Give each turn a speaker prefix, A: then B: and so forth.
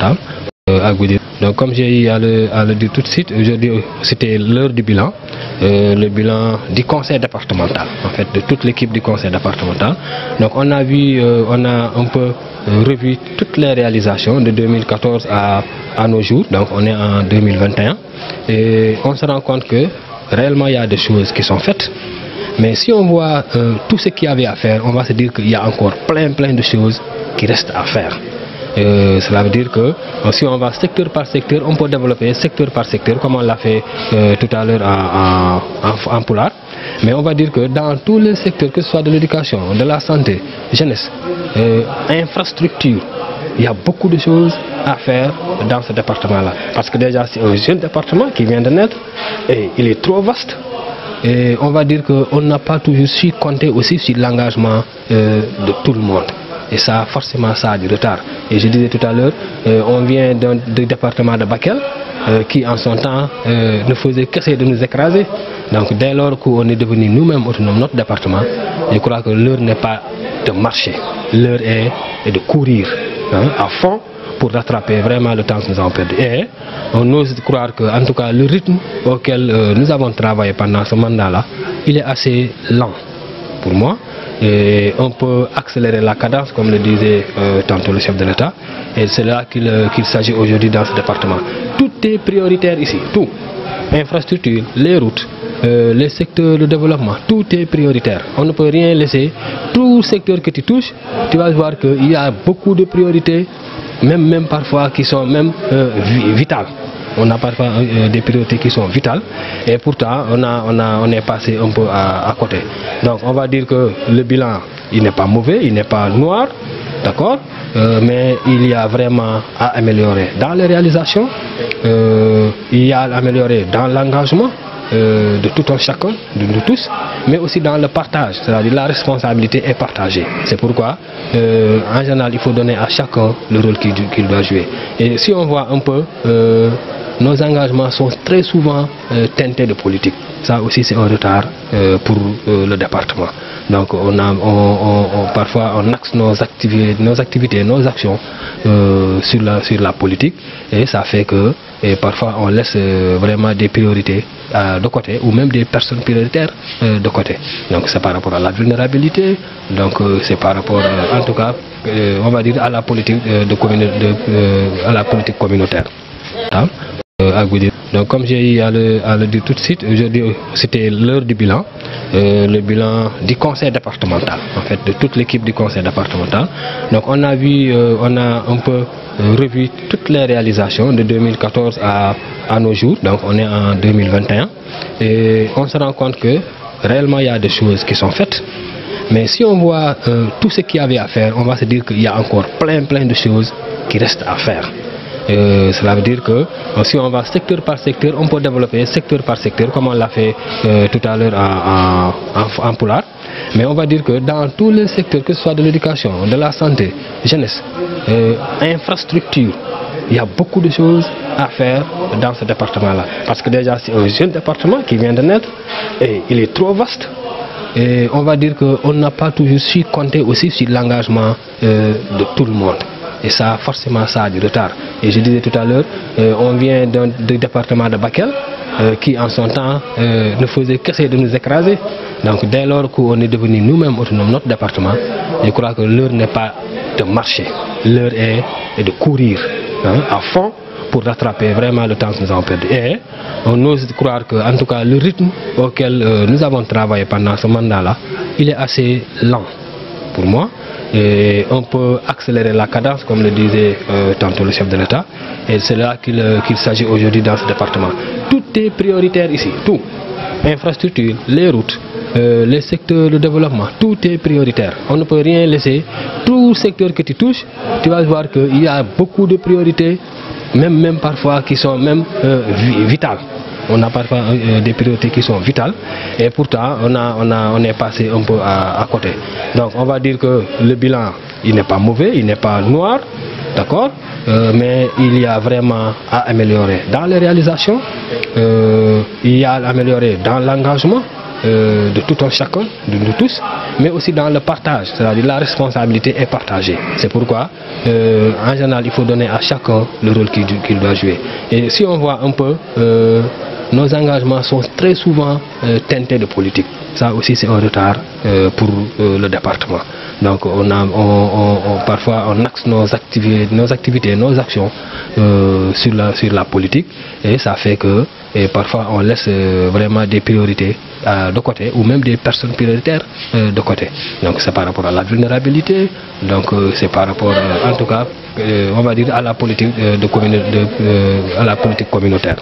A: À Goudiri. Donc comme j'ai eu à le dire tout de suite, aujourd'hui c'était l'heure du bilan, le bilan du conseil départemental, en fait de toute l'équipe du conseil départemental. Donc on a vu, on a un peu revu toutes les réalisations de 2014 à nos jours, donc on est en 2021 et on se rend compte que réellement il y a des choses qui sont faites. Mais si on voit tout ce qu'il y avait à faire, on va se dire qu'il y a encore plein de choses qui restent à faire. Cela veut dire que si on va secteur par secteur, on peut développer secteur par secteur comme on l'a fait tout à l'heure en Poulard. Mais on va dire que dans tous les secteurs, que ce soit de l'éducation, de la santé, jeunesse, infrastructure, il y a beaucoup de choses à faire dans ce département-là. Parce que déjà c'est un jeune département qui vient de naître et il est trop vaste. Et on va dire qu'on n'a pas toujours su compter aussi sur l'engagement de tout le monde. Et ça, forcément, ça a du retard. Et je disais tout à l'heure, on vient du département de Bakel, qui en son temps ne faisait qu'essayer de nous écraser. Donc dès lors qu'on est devenu nous-mêmes autonomes, notre département, je crois que l'heure n'est pas de marcher, l'heure est de courir à fond pour rattraper vraiment le temps que nous avons perdu. Et on ose croire que, en tout cas, le rythme auquel nous avons travaillé pendant ce mandat-là, il est assez lent pour moi. Et on peut accélérer la cadence, comme le disait tantôt le chef de l'État, et c'est là qu'il s'agit aujourd'hui dans ce département. Tout est prioritaire ici, tout. Infrastructure, les routes, les secteurs de développement, tout est prioritaire. On ne peut rien laisser. Tout secteur que tu touches, tu vas voir qu'il y a beaucoup de priorités, même parfois qui sont même vitales. On a parfois des priorités qui sont vitales et pourtant on est passé un peu à côté. Donc on va dire que le bilan, il n'est pas mauvais, il n'est pas noir, d'accord, mais il y a vraiment à améliorer dans les réalisations, il y a à améliorer dans l'engagement de tout un chacun, de nous tous, mais aussi dans le partage, c'est-à-dire la responsabilité est partagée. C'est pourquoi, en général, il faut donner à chacun le rôle qu'il doit jouer. Et si on voit un peu, nos engagements sont très souvent teintés de politique. Ça aussi, c'est un retard pour le département. Donc, parfois, on axe nos activités, nos actions sur la politique, et ça fait que parfois on laisse vraiment des priorités de côté, ou même des personnes prioritaires de côté. Donc, c'est par rapport à la vulnérabilité, donc c'est par rapport, en tout cas, on va dire à la politique à la politique communautaire. À Goudiri. Donc comme j'ai eu à le dire tout de suite, aujourd'hui c'était l'heure du bilan, le bilan du conseil départemental, en fait de toute l'équipe du conseil départemental. Donc on a vu, on a un peu revu toutes les réalisations de 2014 à nos jours, donc on est en 2021 et on se rend compte que réellement il y a des choses qui sont faites. Mais si on voit tout ce qu'il y avait à faire, on va se dire qu'il y a encore plein de choses qui restent à faire. Cela veut dire que si on va secteur par secteur, on peut développer secteur par secteur comme on l'a fait tout à l'heure en Poulard. Mais on va dire que dans tous les secteurs, que ce soit de l'éducation, de la santé, jeunesse, infrastructure, il y a beaucoup de choses à faire dans ce département-là. Parce que déjà c'est un jeune département qui vient de naître et il est trop vaste. Et on va dire qu'on n'a pas toujours su compter aussi sur l'engagement de tout le monde. Et ça, forcément, ça a du retard. Et je disais tout à l'heure, on vient du département de Bakel, qui en son temps ne faisait qu'essayer de nous écraser. Donc dès lors qu'on est devenu nous-mêmes autonomes, notre département, je crois que l'heure n'est pas de marcher, l'heure est de courir à fond pour rattraper vraiment le temps que nous avons perdu. Et on ose croire que, en tout cas, le rythme auquel nous avons travaillé pendant ce mandat-là, il est assez lent pour moi. Et on peut accélérer la cadence, comme le disait tantôt le chef de l'État, et c'est là qu'il s'agit aujourd'hui dans ce département. Tout est prioritaire ici, tout. Infrastructure, les routes, les secteurs de développement, tout est prioritaire. On ne peut rien laisser. Tout secteur que tu touches, tu vas voir qu'il y a beaucoup de priorités, même parfois qui sont même vitales. On a parfois des priorités qui sont vitales et pourtant on est passé un peu à côté. Donc on va dire que le bilan, il n'est pas mauvais, il n'est pas noir, d'accord, mais il y a vraiment à améliorer dans les réalisations, il y a à améliorer dans l'engagement, de tout un chacun, de nous tous, mais aussi dans le partage, c'est-à-dire la responsabilité est partagée. C'est pourquoi, en général, il faut donner à chacun le rôle qu'il doit jouer. Et si on voit un peu, nos engagements sont très souvent teintés de politique. Ça aussi, c'est un retard pour le département. Donc, parfois, on axe nos activités, nos actions sur la politique, et ça fait que parfois on laisse vraiment des priorités de côté, ou même des personnes prioritaires de côté. Donc, c'est par rapport à la vulnérabilité, donc c'est par rapport, en tout cas, on va dire, à la politique communautaire.